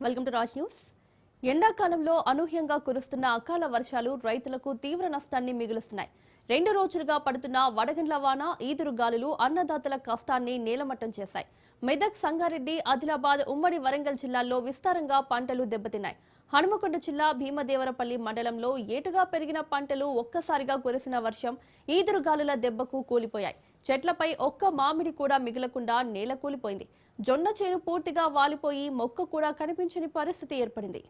Welcome to Raj news. ఎండాకాలంలో అనూహ్యంగా కురుస్తున్న అకాల వర్షాలు రైతులకు తీవ్ర నష్టాన్ని మిగులుస్తున్నాయి. 2 రోజులుగా పడుతున్న వడగండ్ల వాన, ఈదురు గాలులు అన్నదాతల కష్టాన్ని నేలమట్టం చేశాయి. మెదక్, సంగారెడ్డి, ఆదిలాబాద్, ఉమ్మడి వరంగల్ జిల్లాల్లో విస్తారంగా పంటలు దెబ్బతిన్నాయి. హనుమకొండ జిల్లా భీమదేవరపల్లి మండలంలో ఏటుగా పెరిగిన పంటలు ఒక్కసారిగా కురిసిన వర్షం, ఈదురుగాలుల దెబ్బకు కూలిపోయాయి. చెట్లపై ఒక్క మామిడి కూడా మిగలకుండా నేల కూలిపోయింది. జొన్న చేను పూర్తిగా వాలిపోయి మొక్క కూడా కనిపించని పరిస్థితి ఏర్పడింది.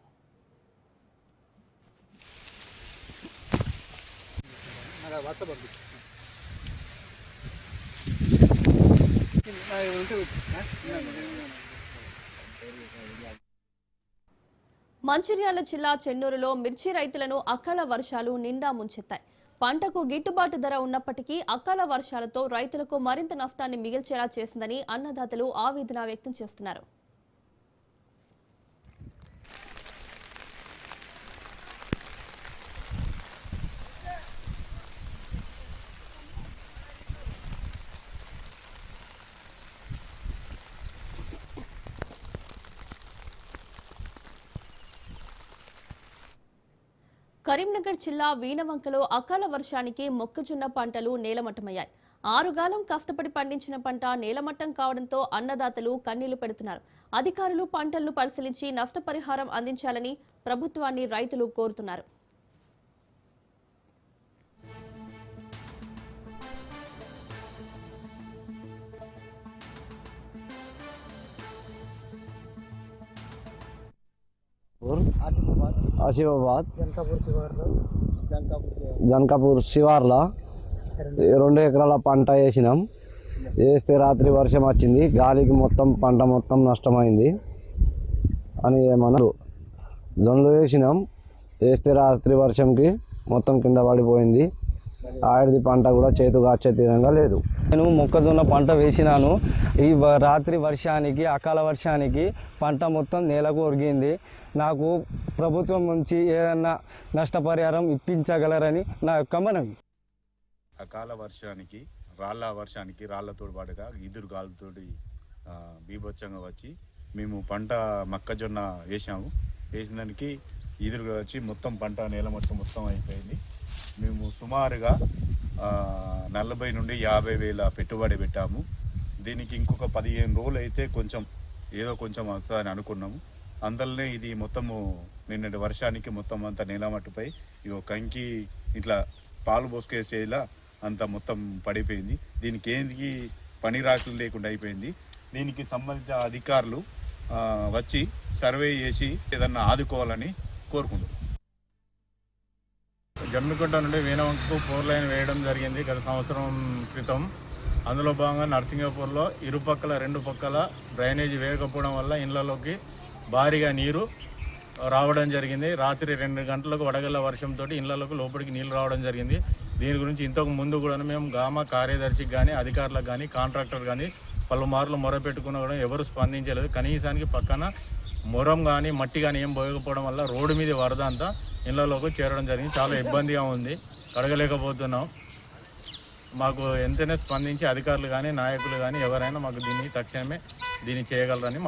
మంచిర్యాల జిల్లా చెన్నూరులో మిర్చి రైతులను అకాల వర్షాలు నిండా ముంచెత్తాయి. పంటకు గిట్టుబాటు ధర ఉన్నప్పటికీ అకాల వర్షాలతో రైతులకు మరింత నష్టాన్ని మిగిల్చేలా చేసిందని అన్నదాతలు ఆవేదన వ్యక్తం చేస్తున్నారు. కరీంనగర్ జిల్లా వీణవంకలో అకాల వర్షానికి మొక్కజొన్న పంటలు నేలమట్టమయ్యాయి. 6 గాలం కష్టపడి పండించిన పంట నేలమట్టం కావడంతో అన్నదాతలు కన్నీళ్లు పెడుతున్నారు. అధికారులు పంటలను పరిశీలించి నష్టపరిహారం అందించాలని ప్రభుత్వాన్ని రైతులు కోరుతున్నారు. ఆసిఫాబాద్ జనకాపూర్ శివార్ల 2 ఎకరాల పంట వేసినాం. వేస్తే రాత్రి వర్షం వచ్చింది, గాలికి మొత్తం పంట మొత్తం నష్టమైంది అని ఏమన్నా. జొన్నలు వేసినాం, వేస్తే రాత్రి వర్షంకి మొత్తం కింద పడిపోయింది. ఆడిది పంట కూడా చేతుగా వచ్చే విధంగా లేదు. నేను మొక్కజొన్న పంట వేసినాను. ఈ రాత్రి వర్షానికి, అకాల వర్షానికి పంట మొత్తం నేలకు ఒరిగింది. నాకు ప్రభుత్వం నుంచి ఏదన్నా నష్టపరిహారం ఇప్పించగలరని నా యొక్క మనవి. అకాల వర్షానికి, రాళ్లతో పాటుగా ఈదురు గాలితోటి బీభత్సంగా వచ్చి మేము పంట మొక్కజొన్న వేసాము. వేసిన దానికి ఈదురుగా వచ్చి మొత్తం పంట నేల మొత్తం అయిపోయింది. మేము సుమారుగా 40 నుండి 50 వేల పెట్టుబడి పెట్టాము. దీనికి ఇంకొక 15 రోజులు అయితే కొంచెం వస్తుందని అనుకున్నాము. అందులోనే ఇది మొత్తము నిన్నటి వర్షానికి మొత్తం అంతా నేలమట్టుపై కంకి ఇట్లా పాలు పోసుకేసేలా అంతా మొత్తం పడిపోయింది. దీనికి ఏంటి పని రాకులు లేకుండా అయిపోయింది. దీనికి సంబంధించిన అధికారులు వచ్చి సర్వే చేసి ఏదన్నా ఆదుకోవాలని కోరుకుంటున్నాం. జమ్మికుంట నుండి వీణవంకకు 4 లైన్ వేయడం జరిగింది గత సంవత్సరం క్రితం. అందులో భాగంగా నర్సింగపూర్లో ఇరుపక్కల 2 పక్కల డ్రైనేజీ వేయకపోవడం వల్ల ఇళ్లలోకి భారీగా నీరు రావడం జరిగింది. రాత్రి 2 గంటలకు వడగళ్ల వర్షంతో ఇళ్లలోకి లోపలికి నీళ్లు రావడం జరిగింది. దీని గురించి ఇంతకు ముందు కూడా మేము గ్రామ కార్యదర్శికి కానీ, అధికారులకు కానీ, కాంట్రాక్టర్ కానీ పలుమార్లు మొరపెట్టుకున్నా కూడా ఎవరు స్పందించలేదు. కనీసానికి పక్కన మొరం కానీ మట్టి కానీ ఏం పోయకపోవడం వల్ల రోడ్డు మీద వరద అంతా ఇళ్లలోకి చేరడం జరిగింది. చాలా ఇబ్బందిగా ఉంది, కడగలేకపోతున్నాం. మాకు ఎంతైనా స్పందించి అధికారులు కానీ, నాయకులు కానీ ఎవరైనా మాకు తక్షణమే దీన్ని చేయగలరని.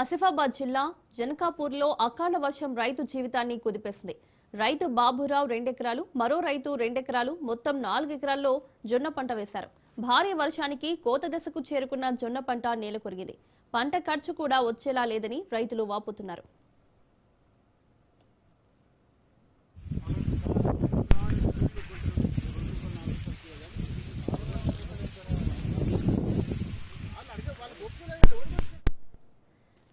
ఆసిఫాబాద్ జిల్లా జనకాపూర్లో అకాల వర్షం రైతు జీవితాన్ని కుదిపేసింది. రైతు బాబురావు 2 ఎకరాలు, మరో రైతు 2 ఎకరాలు, మొత్తం 4 ఎకరాల్లో జొన్న పంట వేశారు. భారీ వర్షానికి కోత దశకు చేరుకున్న జొన్న పంట నేలకొరిగింది. పంట ఖర్చు కూడా వచ్చేలా లేదని రైతులు వాపోతున్నారు.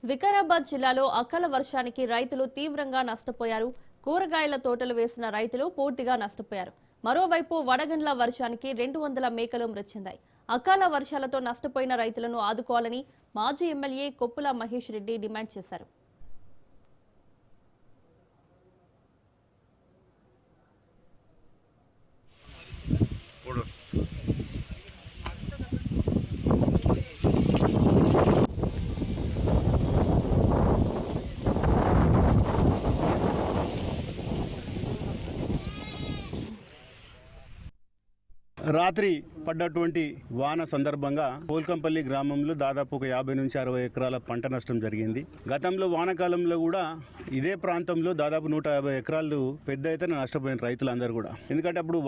వికారాబాద్ జిల్లాలో అకాల వర్షానికి రైతులు తీవ్రంగా నష్టపోయారు. కూరగాయల తోటలు వేసిన రైతులు పూర్తిగా నష్టపోయారు. మరోవైపు వడగండ్ల వర్షానికి 200 మేకలు మృతి చెందాయి. అకాల వర్షాలతో నష్టపోయిన రైతులను ఆదుకోవాలని మాజీ ఎమ్మెల్యే కొప్పుల మహేష్ రెడ్డి డిమాండ్ చేశారు. రాత్రి పడ్డటువంటి వాన సందర్భంగా పోల్కంపల్లి గ్రామంలో దాదాపు ఒక 50 నుంచి 60 ఎకరాల పంట నష్టం జరిగింది. గతంలో వానాకాలంలో కూడా ఇదే ప్రాంతంలో దాదాపు 150 ఎకరాలు పెద్ద ఎత్తున నష్టపోయిన రైతులందరూ కూడా. ఎందుకంటే అప్పుడు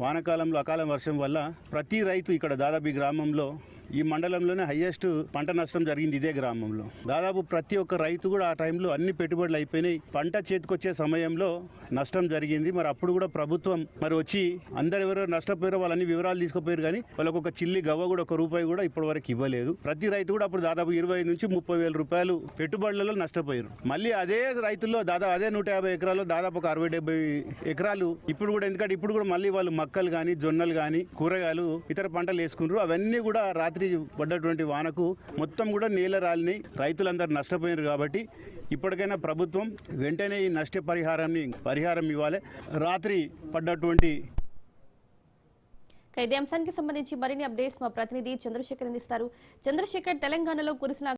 వానాకాలంలో అకాల వర్షం వల్ల ప్రతి రైతు ఇక్కడ దాదాపు ఈ గ్రామంలో ఈ మండలంలోనే హైయెస్ట్ పంట నష్టం జరిగింది ఇదే గ్రామంలో. దాదాపు ప్రతి ఒక్క రైతు కూడా ఆ టైంలో అన్ని పెట్టుబడులు అయిపోయినాయి. పంట చేతికొచ్చే సమయంలో నష్టం జరిగింది. మరి అప్పుడు కూడా ప్రభుత్వం మరి వచ్చి అందరెవరో నష్టపోయారో వాళ్ళని వివరాలు తీసుకుపోయారు, కానీ వాళ్ళకు ఒక చిల్లి గవ్వ కూడా ₹1 కూడా ఇప్పటి వరకు ఇవ్వలేదు. ప్రతి రైతు కూడా అప్పుడు దాదాపు 20 నుంచి 30 వేల రూపాయలు పెట్టుబడులలో నష్టపోయారు. మళ్ళీ అదే రైతుల్లో దాదాపు అదే 150 ఎకరాల్లో దాదాపు ఒక 60-70 ఎకరాలు ఇప్పుడు కూడా, ఎందుకంటే ఇప్పుడు కూడా మళ్ళీ వాళ్ళు మక్కలు కానీ జొన్నలు కానీ కూరగాయలు ఇతర పంటలు వేసుకున్నారు. అవన్నీ కూడా రాత్రి పడ్డటువంటి వానకు మొత్తం కూడా నేల రాలిని రైతులందరూ నష్టపోయారు. కాబట్టి ఇప్పటికైనా ప్రభుత్వం వెంటనే ఈ పరిహారం ఇవ్వాలి. రాత్రి పడ్డటువంటి ఇదే అంశానికి సంబంధించి మరిన్ని అప్డేట్స్ మా ప్రతినిధి చంద్రశేఖర్ అందిస్తారు. చంద్రశేఖర్, తెలంగాణలో కురిసిన